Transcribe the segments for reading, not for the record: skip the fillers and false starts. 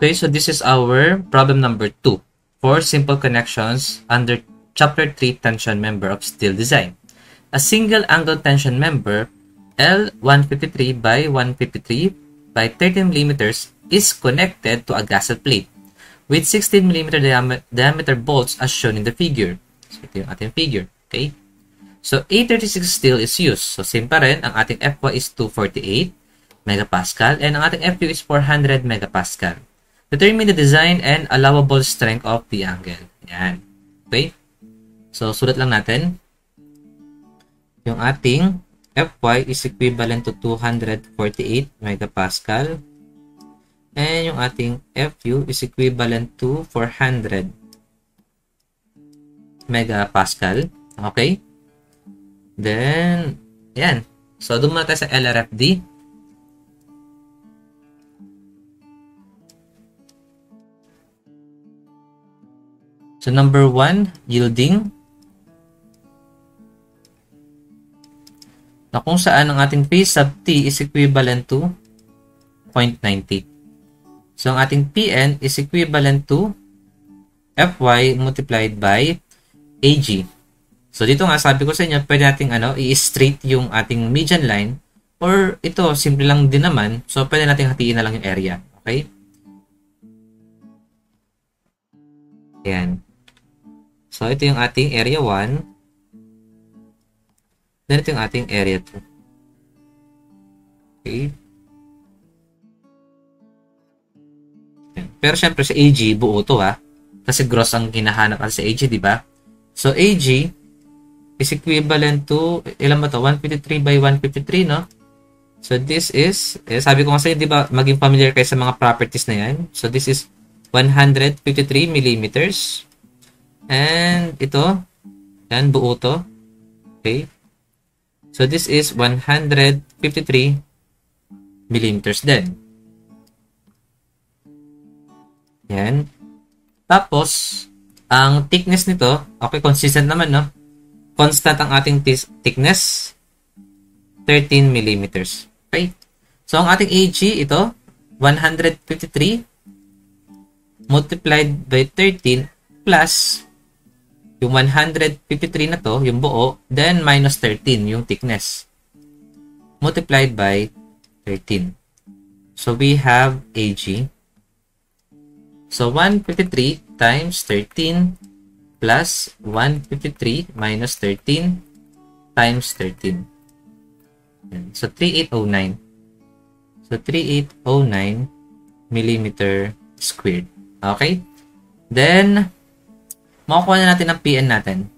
Okay, so this is our problem number 2 for simple connections under Chapter 3 tension member of steel design. A single angle tension member L153 by 153 by 13 millimeters is connected to a gasket plate with 16 millimeter diameter bolts as shown in the figure. So ito yung ating figure. Okay? So A36 steel is used. So same pa rin, ang ating Fy is 248 megapascal and ang ating Fu is 400 megapascal. Determine the design and allowable strength of the angle. Yan. Okay? So, sulat lang natin. Yung ating Fy is equivalent to 248 megapascal. And yung ating Fu is equivalent to 400 megapascal. Okay? Then, yan. So, doon muna tayo sa LRFD. So, number 1, yielding. Na kung saan ang ating P sub T is equivalent to 0.90. So, ang ating Pn is equivalent to Fy multiplied by Ag. So, dito nga, sabi ko sa inyo, pwede natin i-straight yung ating median line or ito, simple lang din naman. So, pwede natin hatiin na lang yung area. Okay? Ayan. So, ito yung ating area 1. Then, ito yung ating area 2. Okay. Pero, syempre, sa AG, buo to ha. Kasi gross ang hinahanap sa AG, di ba? So, AG is equivalent to, ilan ba to? 153 by 153, no? So, this is, sabi ko nga sa'yo, di ba, maging familiar kayo sa mga properties na yan. So, this is 153 millimeters. And ito, yan, buo to. Okay. So, this is 153 millimeters din. Yan. Tapos, ang thickness nito, okay, consistent naman, no? Constant ang ating thickness, 13 millimeters. Okay. So, ang ating AG, ito, 153 multiplied by 13 plus yung 153 na to, yung buo, then minus 13, yung thickness. Multiplied by 13. So, we have AG. So, 153 times 13 plus 153 minus 13 times 13. So, 3809. So, 3809 millimeter squared. Okay? Then, makukuha na natin ang Pn natin.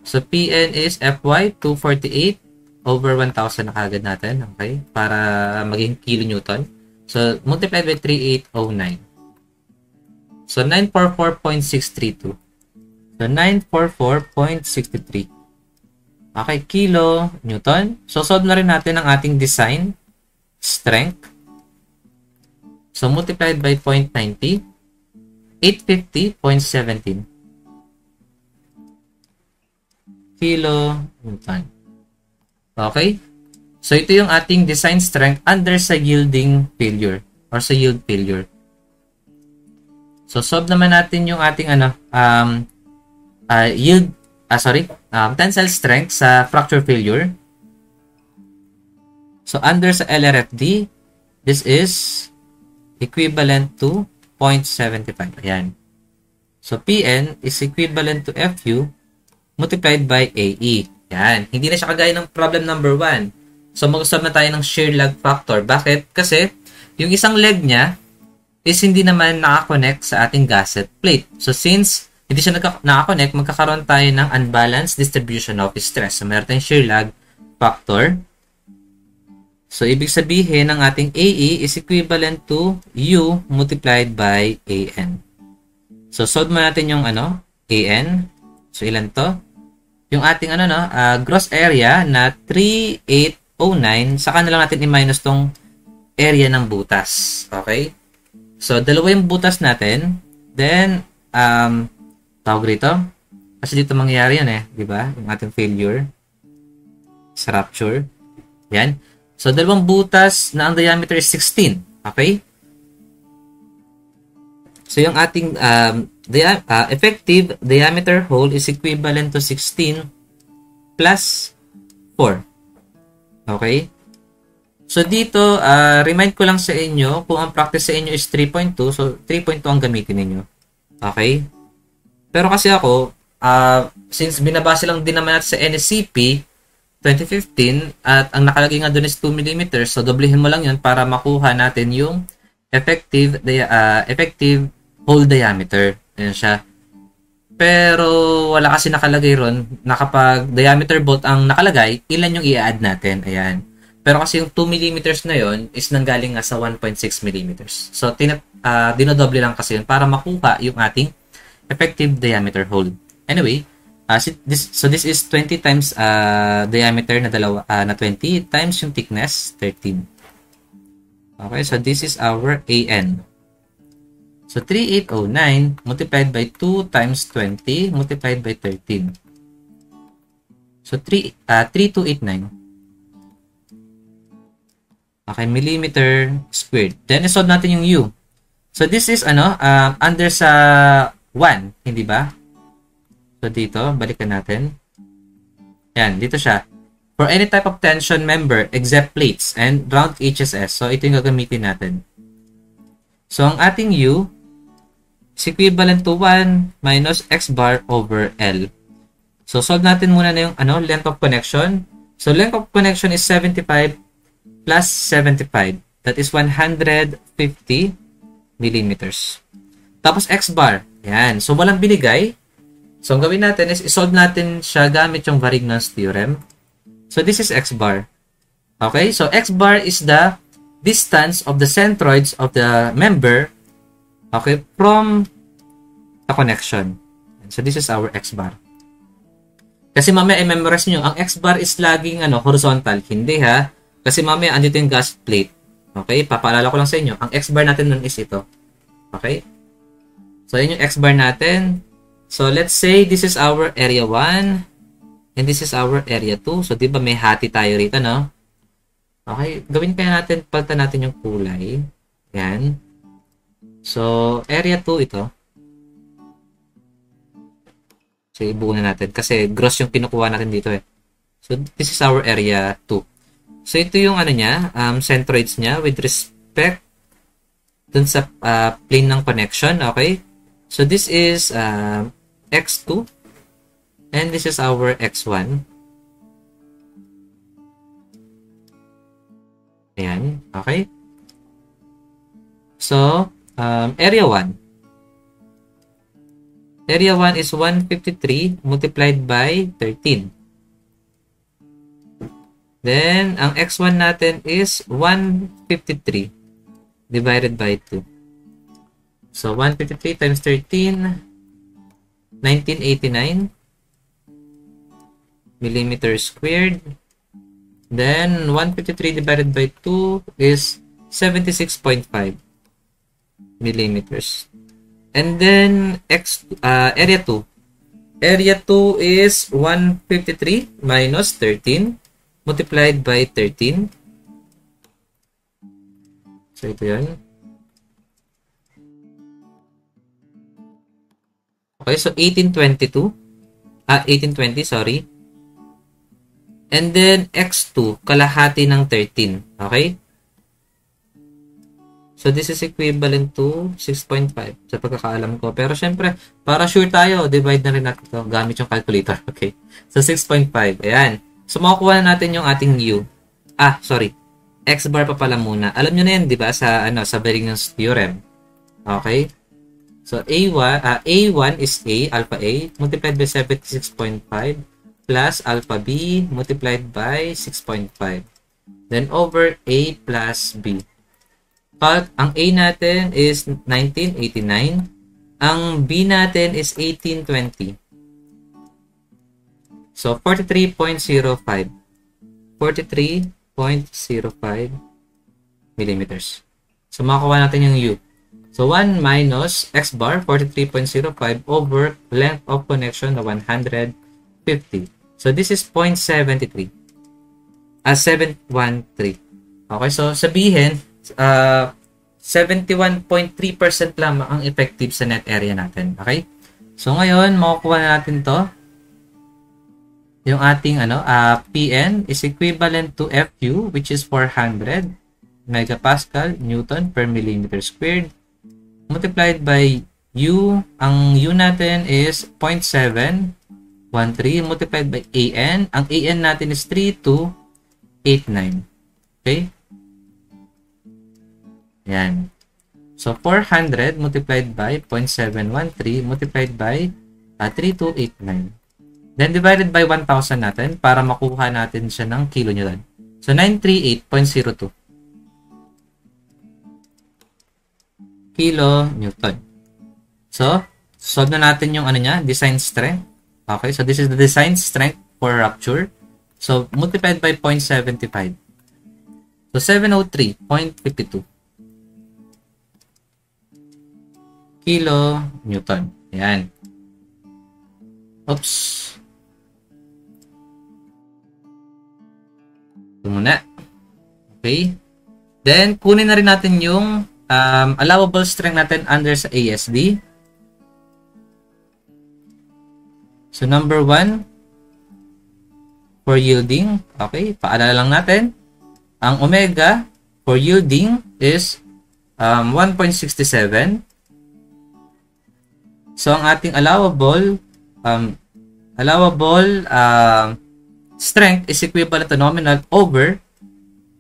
So, Pn is Fy 248 over 1,000 na kagad natin. Okay? Para maging kilonewton. So, multiplied by 3809. So, 944.632. So, 944.63. Okay, kilo newton. So, solve na rin natin ang ating design strength. So, multiplied by 0.90. 850.17 kilo newton. Okay? So, ito yung ating design strength under sa yielding failure or sa yield failure. So, solve naman natin yung ating tensile strength sa fracture failure. So, under sa LRFD, this is equivalent to 0.75. Ayan. So, Pn is equivalent to Fu multiplied by Ae. Ayan. Hindi na siya kagaya ng problem number 1. So, mag-solve na tayo ng shear lag factor. Bakit? Kasi, yung isang leg niya is hindi naman nakakonect sa ating gasket plate. So, since hindi siya nakakonect, magkakaroon tayo ng unbalanced distribution of stress. So, meron tayong shear lag factor. So, ibig sabihin, ng ating AE is equivalent to U multiplied by AN. So, solve mo natin yung AN. So, ilan to? Yung ating gross area na 3809, saka na lang natin i-minus tong area ng butas. Okay? So, dalawa yung butas natin. Then, tawag rito. Kasi dito mangyayari yan diba? Yung ating failure. Sa rupture. Yan. So, dalawang butas na ang diameter is 16. Okay? So, yung ating effective diameter hole is equivalent to 16 plus 4. Okay? So, dito, remind ko lang sa inyo, kung ang practice sa inyo is 3.2, so 3.2 ang gamitin ninyo. Okay? Pero kasi ako, since binabase lang din naman natin sa NSCP 2015, at ang nakalagay nga doon is 2 mm, so doblehin mo lang yun para makuha natin yung effective hole diameter. Ayan siya. Pero wala kasi nakalagay ron na kapag diameter bolt ang nakalagay, ilan yung i-add natin. Ayan. Pero kasi yung 2 mm na yon is nanggaling nga sa 1.6 mm. So, dinodoble lang kasi yun para makuha yung ating effective diameter hole. Anyway, this is 20 times diameter na 20 times yung thickness, 13. Okay, so this is our AN. So, 3809 multiplied by 2 times 20 multiplied by 13. So, 3289. Okay, millimeter squared. Then, isolve natin yung U. So, this is, under sa 1, hindi ba? So, dito, balikan natin. Yan, dito siya. For any type of tension member except plates and round HSS. So, ito yung gagamitin natin. So, ang ating U is equivalent to 1 minus X bar over L. So, solve natin muna na yung length of connection. So, length of connection is 75 plus 75. That is 150 millimeters. Tapos, X bar. Yan. So, walang binigay. So, ang gawin natin is isolve natin siya gamit yung Varignon's theorem. So, this is X bar. Okay? So, X bar is the distance of the centroids of the member, okay, from the connection. So, this is our X bar. Kasi mamaya, i-memorize nyo, ang X bar is laging horizontal. Hindi ha. Kasi mamaya, andito yung gas plate. Okay? Papaalala ko lang sa inyo, ang X bar natin nun is ito. Okay? So, yun yung X bar natin. So, let's say this is our area 1 and this is our area 2. So, di ba may hati tayo rito, no? Okay, gawin kaya natin, palitan natin yung kulay. Yan. So, area 2 ito. So, ibuo na natin. Kasi gross yung kinukuha natin dito eh. So, this is our area 2. So, ito yung niya, centroids niya with respect dun sa plane ng connection. Okay? So, this is X2 and this is our X1. Ayan. Okay? So, area 1. Area 1 is 153 multiplied by 13. Then, ang X1 natin is 153 divided by 2. So, 153 times 13, 1989 millimeters squared. Then, 153 divided by 2 is 76.5 millimeters. And then, area 2. Area 2 is 153 minus 13 multiplied by 13. So, ito yan. Okay, so 1820, sorry. And then, X2, kalahati ng 13. Okay? So, this is equivalent to 6.5 sa pagkakaalam ko. Pero, syempre, para sure tayo, divide na rin natin ito gamit yung calculator. Okay? So, 6.5. Ayan. So, makukuha na natin yung ating U. Sorry. X bar pa pala muna. Alam nyo na yan, di ba? Sa Varignon's theorem. Okay? So, A1 is alpha A, multiplied by 76.5 plus alpha B multiplied by 6.5. Then, over A plus B. Pag ang A natin is 1989, ang B natin is 1820. So, 43.05. 43.05 millimeters. So, makakuha natin yung U. So, 1 minus X bar, 43.05 over length of connection na 150. So, this is 0.73. 713. Okay, so sabihin, 71.3% lamang ang effective sa net area natin. Okay? So, ngayon, makukuha na natin to. Yung ating PN is equivalent to FU, which is 400 megapascal Newton per millimeter squared, multiplied by U. Ang U natin is 0.713 multiplied by AN. Ang AN natin is 3289. Okay? Yan. So, 400 multiplied by 0.713 multiplied by 3289. Then, divided by 1,000 natin para makuha natin siya ng kilonewton. So, 938.02 kilonewton. So, solve na natin yung design strength. Okay, so this is the design strength for rupture. So, multiplied by 0.75. So, 703.52 kilonewton. Ayan. Oops. Ito muna. Okay. Then, kunin na rin natin yung allowable strength natin under sa ASD. So, number 1, for yielding. Okay. Paalala lang natin. Ang omega for yielding is 1.67. So, ang ating allowable strength is equivalent to nominal over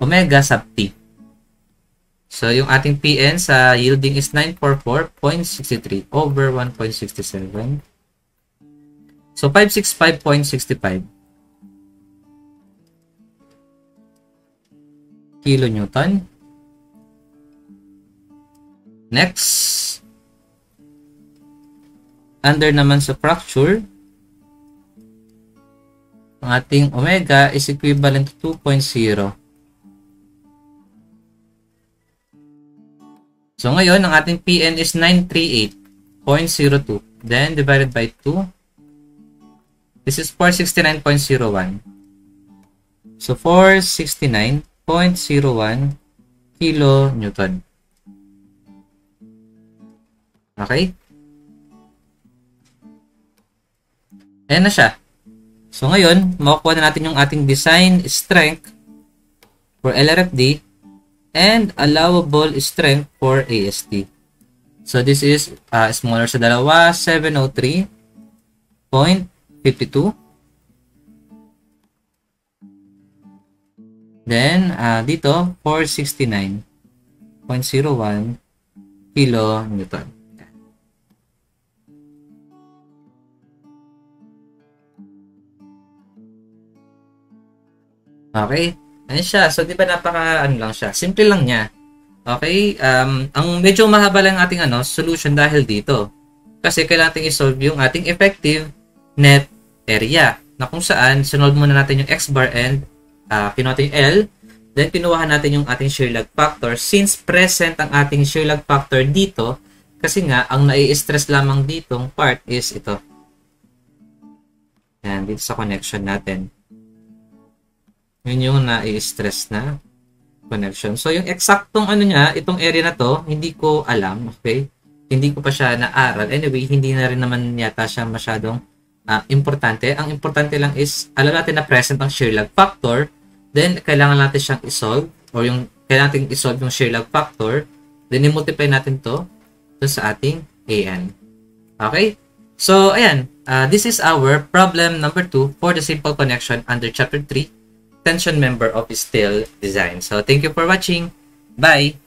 omega sub T. So, yung ating PN sa yielding is 944.63 over 1.67. So, 565.65 kilonewton. Next, under naman sa fracture, ang ating omega is equivalent to 2.0. So, ngayon, ang ating PN is 938.02. Then, divided by 2. This is 469.01. So, 469.01 kilonewton. Okay? Ayan na siya. So, ngayon, makukuha na natin yung ating design strength for LRFD and allowable strength for AST. So, this is smaller sa dalawa, 703.52. Then, dito, 469.01 kilonewton. Okay? Ayan siya. So, di ba lang siya? Simple lang niya. Okay? Ang medyo mahaba lang ating solution dahil dito. Kasi kailangan natin i-solve yung ating effective net area. Na kung saan, sinolve muna natin yung X bar and kinuha natin yung L. Then, kinuha natin yung ating shear lag factor. Since present ang ating shear lag factor dito, kasi nga, ang nai-stress lamang ditong part is ito. Ayan, dito sa connection natin. Yun yung nai-stress na connection. So, yung eksaktong niya, itong area na to, hindi ko alam. Okay? Hindi ko pa siya naaral. Anyway, hindi na rin naman yata siya masyadong importante. Ang importante lang is, alam natin na present ang shear lag factor. Then, kailangan natin siyang isolve. Or kailangan natin isolve yung shear lag factor. Then, i-multiply natin to sa ating AN. Okay? So, ayan. This is our problem number 2 for the simple connection under chapter 3. Tension member of steel design. So, thank you for watching. Bye!